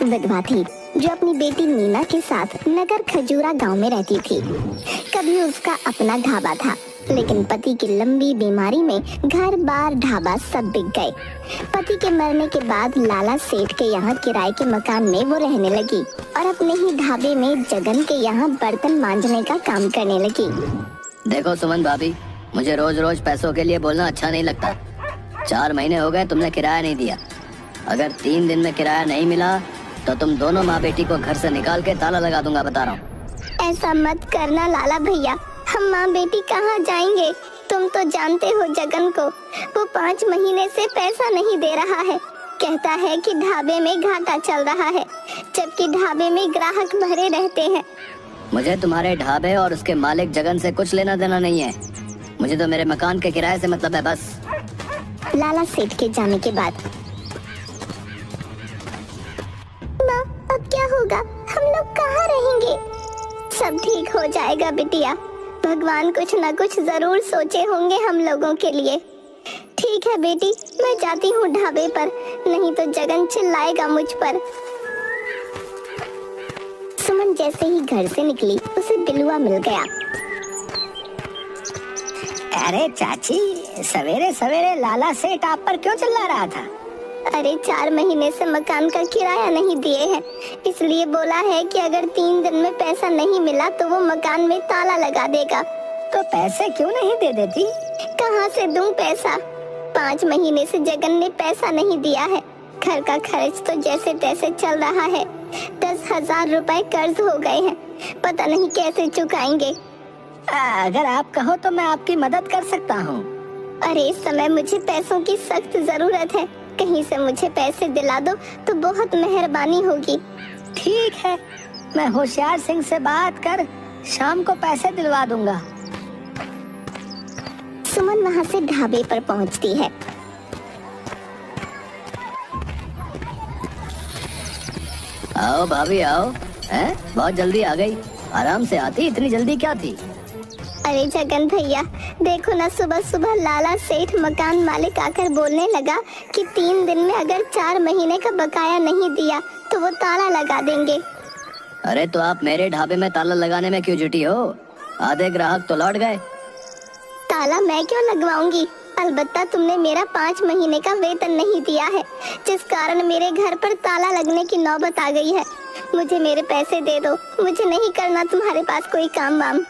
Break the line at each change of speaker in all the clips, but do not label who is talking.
विधवा थी जो अपनी बेटी मीना के साथ नगर खजूरा गांव में रहती थी। कभी उसका अपना ढाबा था, लेकिन पति की लंबी बीमारी में घर बार ढाबा सब बिक गए। पति के मरने के बाद लाला सेठ के यहाँ किराए के मकान में वो रहने लगी और अपने ही ढाबे में जगन के यहाँ बर्तन मांजने का काम करने लगी।
देखो सुमन भाभी, मुझे रोज रोज पैसों के लिए बोलना अच्छा नहीं लगता। 4 महीने हो गए तुमने किराया नहीं दिया। अगर 3 दिन में किराया नहीं मिला तो तुम दोनों माँ बेटी को घर से निकाल के ताला लगा दूंगा, बता रहा हूँ।
ऐसा मत करना लाला भैया, हम माँ बेटी कहाँ जाएंगे? तुम तो जानते हो जगन को, वो 5 महीने से पैसा नहीं दे रहा है। कहता है कि ढाबे में घाटा चल रहा है, जबकि ढाबे में ग्राहक भरे रहते हैं।
मुझे तुम्हारे ढाबे और उसके मालिक जगन से कुछ लेना देना नहीं है। मुझे तो मेरे मकान के किराए से मतलब है, बस।
लाला सेठ के जाने के बाद माँ, अब क्या होगा? हम लोग कहाँ रहेंगे? सब ठीक हो जाएगा बिटिया, भगवान कुछ न कुछ जरूर सोचे होंगे हम लोगों के लिए। ठीक है बेटी, मैं जाती हूँ ढाबे पर, नहीं तो जगन चिल्लाएगा मुझ पर। सुमन जैसे ही घर से निकली उसे बिलुआ मिल गया।
अरे चाची, सवेरे सवेरे लाला सेठ आप पर क्यों चिल्ला रहा था?
अरे 4 महीने से मकान का किराया नहीं दिए हैं, इसलिए बोला है कि अगर 3 दिन में पैसा नहीं मिला तो वो मकान में ताला लगा देगा।
तो पैसे क्यों नहीं दे देती?
कहाँ से दूं पैसा? 5 महीने से जगन ने पैसा नहीं दिया है। घर का खर्च तो जैसे तैसे चल रहा है। 10,000 रुपए कर्ज हो गए हैं, पता नहीं कैसे चुकाएंगे।
अगर आप कहो तो मैं आपकी मदद कर सकता हूँ।
अरे इस समय मुझे पैसों की सख्त जरूरत है, कहीं से मुझे पैसे दिला दो तो बहुत मेहरबानी होगी।
ठीक है, मैं होशियार सिंह से बात कर शाम को पैसे दिलवा दूंगा।
सुमन वहाँ से ढाबे पर पहुँचती है।
आओ भाभी आओ। हैं? बहुत जल्दी आ गई। आराम से आती, इतनी जल्दी क्या थी?
अरे जगन भैया, देखो ना, सुबह सुबह लाला सेठ मकान मालिक आकर बोलने लगा कि 3 दिन में अगर 4 महीने का बकाया नहीं दिया तो वो ताला लगा देंगे।
अरे तो आप मेरे ढाबे में ताला लगाने में क्यों जुटी हो? आधे ग्राहक तो लौट गए।
ताला मैं क्यों लगवाऊंगी? अलबत्ता तुमने मेरा 5 महीने का वेतन नहीं दिया है, जिस कारण मेरे घर पर ताला लगने की नौबत आ गई है। मुझे मेरे पैसे दे दो, मुझे नहीं करना तुम्हारे पास कोई काम वाम।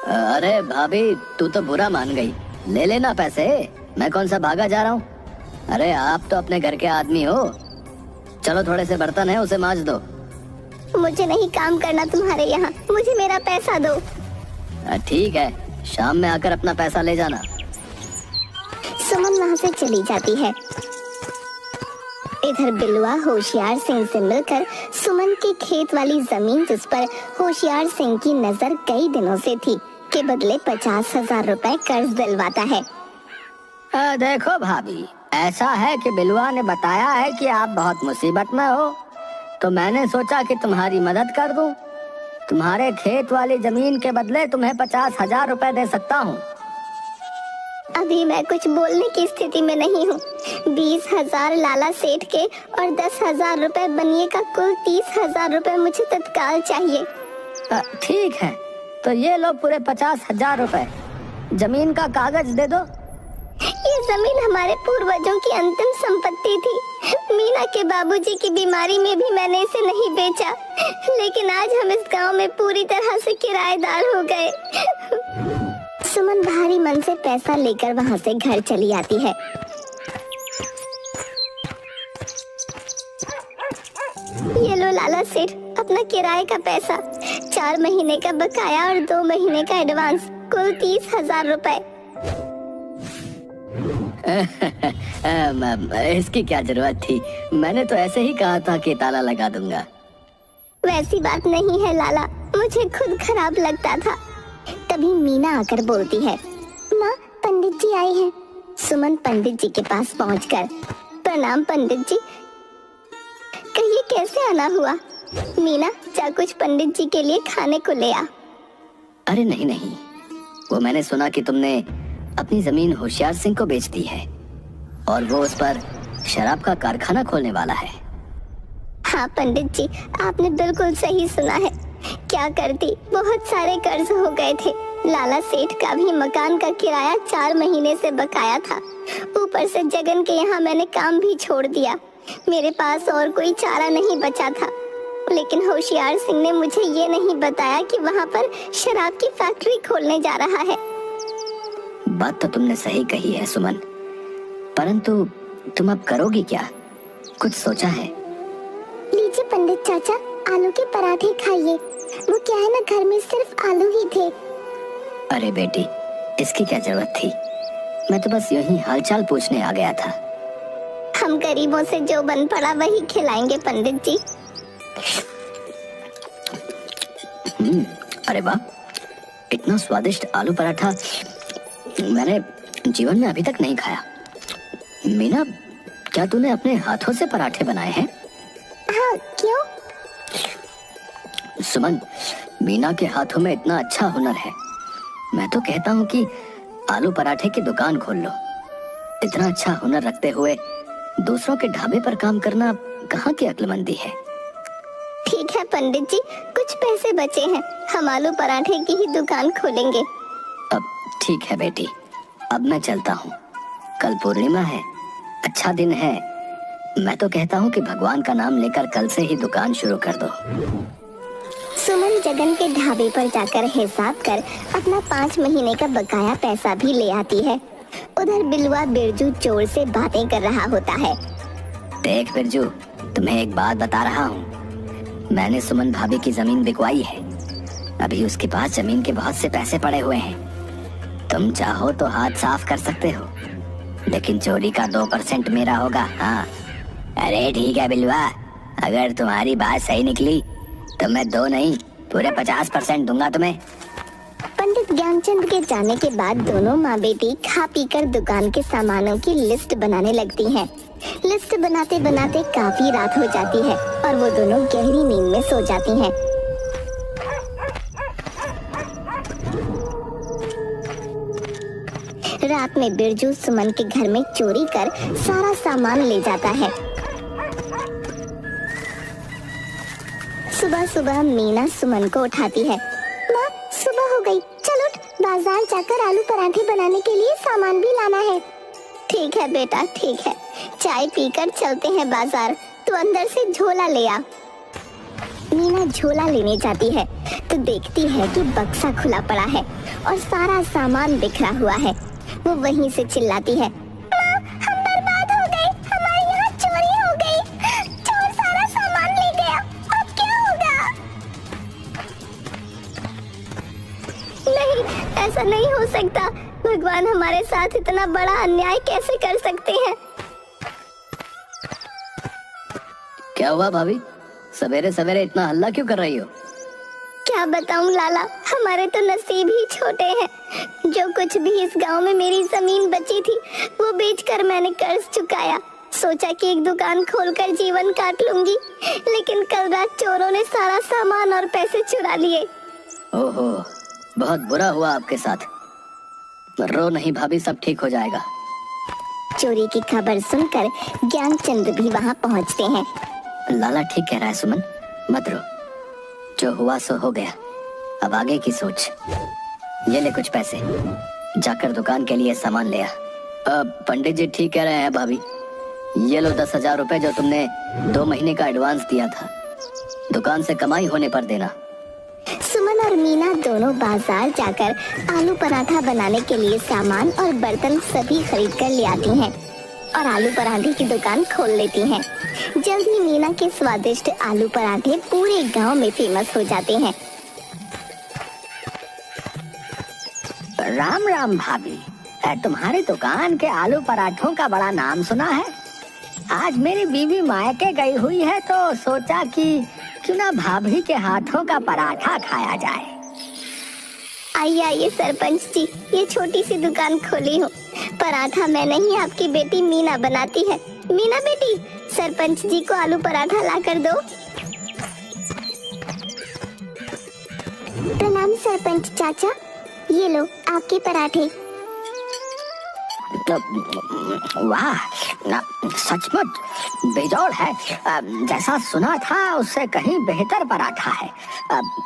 अरे भाभी, तू तो बुरा मान गई। ले लेना पैसे, मैं कौन सा भागा जा रहा हूँ। अरे आप तो अपने घर के आदमी हो। चलो थोड़े से बर्तन है, उसे मांज दो।
मुझे नहीं काम करना तुम्हारे यहाँ, मुझे मेरा पैसा दो।
ठीक है, शाम में आकर अपना पैसा ले जाना।
सुमन वहाँ से चली जाती है। इधर बिलुआ होशियार सिंह से मिलकर सुमन के खेत वाली जमीन, जिस पर होशियार सिंह की नजर कई दिनों से थी, के बदले 50,000 रुपए कर्ज दिलवाता है।
देखो भाभी, ऐसा है कि बिलुआ ने बताया है कि आप बहुत मुसीबत में हो, तो मैंने सोचा कि तुम्हारी मदद कर दूं। तुम्हारे खेत वाली जमीन के बदले तुम्हें 50,000 रुपए दे सकता हूँ।
अभी मैं कुछ बोलने की स्थिति में नहीं हूँ। 20,000 लाला सेठ के और 10,000 रुपए बनिए का कुल 30,000 रुपए मुझे तत्काल चाहिए।
ठीक है, तो ये लो पूरे 50,000 रुपए। जमीन का कागज दे दो।
ये जमीन हमारे पूर्वजों की अंतिम संपत्ति थी। मीना के बाबूजी की बीमारी में भी मैंने इसे नहीं बेचा, लेकिन आज हम इस गांव में पूरी तरह से किराएदार हो गए। सुमन भारी मन से पैसा लेकर वहाँ से घर चली आती है। ये लो लाला सेठ, अपना किराए का पैसा, 4 महीने का बकाया और 2 महीने का एडवांस, कुल 30,000 रुपए।
इसकी क्या जरूरत थी? मैंने तो ऐसे ही कहा था कि ताला लगा दूंगा।
वैसी बात नहीं है लाला, मुझे खुद खराब लगता था। तभी मीना आकर बोलती है, माँ पंडित जी आए हैं। सुमन पंडित जी के पास पहुंचकर, प्रणाम पंडित जी। कहिए कैसे आना हुआ? मीना, जा कुछ पंडित जी के लिए खाने को ले आ।
अरे नहीं नहीं, वो मैंने सुना कि तुमने अपनी जमीन होशियार सिंह को बेच दी है और वो उस पर शराब का कारखाना खोलने वाला है।
हाँ पंडित जी, आपने बिल्कुल सही सुना है। क्या करती, बहुत सारे कर्ज हो गए थे। लाला सेठ का भी मकान का किराया 4 महीने से बकाया था। ऊपर से जगन के यहाँ मैंने काम भी छोड़ दिया। मेरे पास और कोई चारा नहीं बचा था। लेकिन होशियार सिंह ने मुझे ये नहीं बताया कि वहाँ पर शराब की फैक्ट्री खोलने जा रहा है।
बात तो तुमने सही कही है सुमन, परंतु तुम अब करोगी क्या? कुछ सोचा है?
लीजिए पंडित चाचा, आलू के पराठे खाइए। वो क्या है ना, घर में सिर्फ आलू ही थे।
अरे बेटी, इसकी क्या जरूरत थी? मैं तो बस यूं ही हालचाल पूछने आ गया था।
हम गरीबों से जो बन पड़ा वही खिलाएंगे पंडित जी।
अरे वाह, इतना स्वादिष्ट आलू पराठा मैंने जीवन में अभी तक नहीं खाया। मीना, क्या तूने अपने हाथों से पराठे बनाए हैं?
हाँ, क्यों?
सुमन, मीना के हाथों में इतना अच्छा हुनर है। मैं तो कहता हूँ कि आलू पराठे की दुकान खोल लो। इतना अच्छा हुनर रखते हुए दूसरों के ढाबे पर काम करना कहाँ की अक्लमंदी है।
ठीक है पंडित जी, कुछ पैसे बचे हैं, हम आलू पराठे की ही दुकान खोलेंगे।
अब ठीक है बेटी, अब मैं चलता हूँ। कल पूर्णिमा है, अच्छा दिन है। मैं तो कहता हूँ कि भगवान का नाम लेकर कल से ही दुकान शुरू कर दो।
सुमन जगन के ढाबे पर जाकर हिसाब कर अपना 5 महीने का बकाया पैसा भी ले आती है। उधर बिलुआ बिरजू चोर से बातें कर रहा होता है।
देख बिरजू, तुम्हें एक बात बता रहा हूँ। मैंने सुमन भाभी की जमीन बिकवाई है। अभी उसके पास जमीन के बहुत से पैसे पड़े हुए हैं। तुम चाहो तो हाथ साफ कर सकते हो, लेकिन चोरी का 2% मेरा होगा। हाँ, अरे ठीक है बिलवा, अगर तुम्हारी बात सही निकली तो मैं 2 नहीं पूरे 50% दूंगा तुम्हें।
पंडित ज्ञानचंद के जाने के बाद दोनों माँ बेटी खा पी कर दुकान के सामानों की लिस्ट बनाने लगती हैं। लिस्ट बनाते बनाते काफी रात हो जाती है और वो दोनों गहरी नींद में सो जाती हैं। रात में बिरजू सुमन के घर में चोरी कर सारा सामान ले जाता है। सुबह सुबह मीना सुमन को उठाती है। माँ, सुबह हो गई, चल उठ, बाजार जाकर आलू पराठे बनाने के लिए सामान भी लाना है। ठीक है बेटा, ठीक है, चाय पीकर चलते हैं बाजार। तू अंदर से झोला ले आ। मीना झोला लेने जाती है तो देखती है कि बक्सा खुला पड़ा है और सारा सामान बिखरा हुआ है। वो वहीं से चिल्लाती है, माँ, हम बर्बाद हो गए, हमारे यहाँ चोरी हो गई, चोर सारा सामान ले गया, अब क्या होगा? नहीं, ऐसा नहीं हो सकता। भगवान हमारे साथ इतना बड़ा अन्याय कैसे कर सकते हैं?
क्या हुआ भाभी, सवेरे सवेरे इतना हल्ला क्यों कर रही हो?
क्या बताऊं लाला, हमारे तो नसीब ही छोटे हैं। जो कुछ भी इस गांव में मेरी जमीन बची थी वो बेचकर मैंने कर्ज चुकाया। सोचा कि एक दुकान खोलकर जीवन काट लूंगी, लेकिन कल रात चोरों ने सारा सामान और पैसे चुरा लिए।
ओहो, बहुत बुरा हुआ आपके साथ। रो नहीं भाभी, सब ठीक हो जाएगा।
चोरी की खबर सुनकर ज्ञानचंद भी वहां पहुंचते हैं।
लाला ठीक कह रहा है सुमन, मत रो। जो हुआ सो हो गया, अब आगे की सोच। ये ले कुछ पैसे, जाकर दुकान के लिए सामान ले आ। पंडित जी ठीक कह रहे हैं भाभी। ये लो 10,000 रुपए जो तुमने 2 महीने का एडवांस दिया था, दुकान से कमाई होने पर देना।
सुमन और मीना दोनों बाजार जाकर आलू पराठा बनाने के लिए सामान और बर्तन सभी खरीद कर ले आती हैं और आलू पराठे की दुकान खोल लेती हैं। जल्द ही मीना के स्वादिष्ट आलू पराठे पूरे गांव में फेमस हो जाते हैं।
राम राम भाभी, तुम्हारी दुकान के आलू पराठों का बड़ा नाम सुना है। आज मेरी बीवी मायके गई हुई है तो सोचा कि क्यों ना भाभी के हाथों का पराठा खाया जाए।
आइए आइए सरपंच जी, ये छोटी सी दुकान खोली हूँ। पराठा मैं नहीं, आपकी बेटी मीना बनाती है। मीना बेटी, सरपंच जी को आलू पराठा ला कर दो। प्रणाम सरपंच चाचा, ये लो आपके पराठे।
वाह, सचमुच बेजोड़ है। जैसा सुना था उससे कहीं बेहतर पराठा है।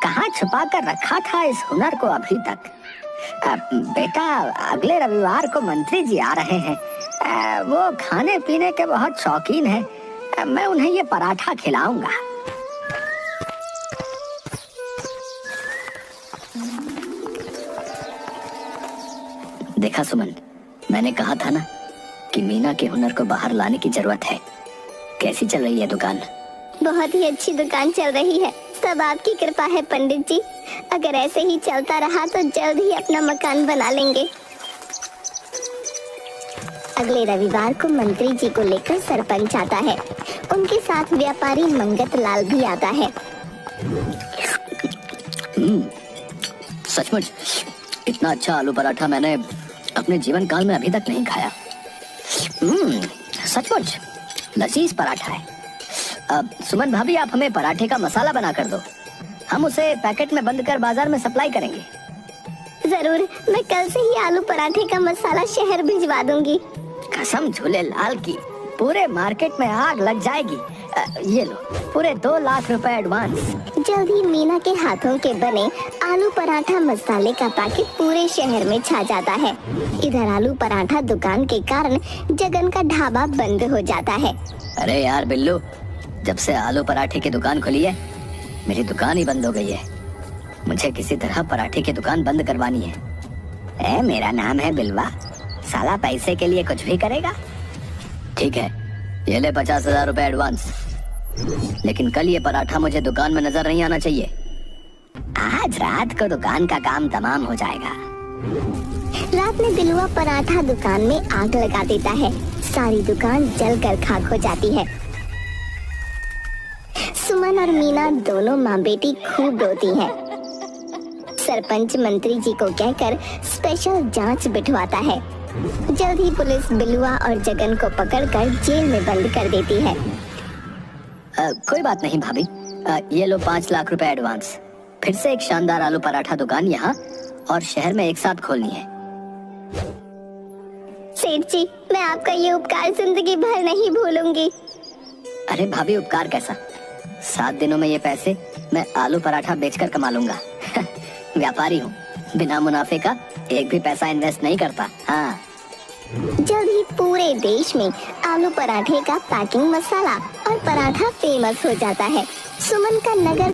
कहाँ छुपा कर रखा था इस हुनर को अभी तक? बेटा, अगले रविवार को मंत्री जी आ रहे हैं। वो खाने पीने के बहुत शौकीन हैं। मैं उन्हें ये पराठा खिलाऊंगा।
देखा सुमन, मैंने कहा था ना कि मीना के हुनर को बाहर लाने की जरूरत है। कैसी चल रही है दुकान?
बहुत ही अच्छी दुकान चल रही है, सब आपकी कृपा है पंडित जी। अगर ऐसे ही चलता रहा तो जल्द ही अपना मकान बना लेंगे। अगले रविवार को मंत्री जी को लेकर सरपंच आता है। उनके साथ व्यापारी मंगत लाल भी आता है।
सचमुच इतना अच्छा आलू पराठा मैंने अपने जीवन काल में अभी तक नहीं खाया। सचमुच लजीज पराठा है। अब सुमन भाभी, आप हमें पराठे का मसाला बना कर दो, हम उसे पैकेट में बंद कर बाजार में सप्लाई करेंगे।
जरूर, मैं कल से ही आलू पराठे का मसाला शहर भिजवा दूंगी।
कसम झूलेलाल की, पूरे मार्केट में आग लग जाएगी। ये लो, पूरे 2 लाख रुपए एडवांस।
जल्द ही मीना के हाथों के बने आलू पराठा मसाले का पैकेट पूरे शहर में छा जाता है। इधर आलू पराठा दुकान के कारण जगन का ढाबा बंद हो जाता है।
अरे यार बिल्लू, जब से आलू पराठे की दुकान खुली है मेरी दुकान ही बंद हो गई है। मुझे किसी तरह पराठे की दुकान बंद करवानी है।
मेरा नाम है बिलवा, साला पैसे के लिए कुछ भी करेगा।
ठीक है, ये ले 50,000 रुपए एडवांस। लेकिन कल ये पराठा मुझे दुकान में नजर नहीं आना चाहिए।
आज रात को दुकान का काम तमाम हो जाएगा।
रात में बिलुआ पराठा दुकान में आग लगा देता है। सारी दुकान जलकर खाक हो जाती है। सुमन और मीना दोनों माँ बेटी खूब रोती हैं। सरपंच मंत्री जी को कहकर स्पेशल जांच बिठवाता है। जल्द ही पुलिस बिलुआ और जगन को पकड़कर जेल में बंद कर देती है।
कोई बात नहीं भाभी, ये लो 5 लाख रुपए एडवांस। फिर से एक शानदार आलू पराठा दुकान यहाँ और शहर में एक साथ खोलनी है।
सेठ जी, मैं आपका ये उपकार जिंदगी भर नहीं भूलूंगी।
अरे भाभी, उपकार कैसा? 7 दिनों में ये पैसे मैं आलू पराठा बेचकर कमा लूंगा। व्यापारी हूँ, बिना मुनाफे का एक भी पैसा इन्वेस्ट नहीं करता। हाँ।
जल्द ही पूरे देश में आलू पराठे का पैकिंग मसाला और पराठा फेमस हो जाता है। सुमन का नगर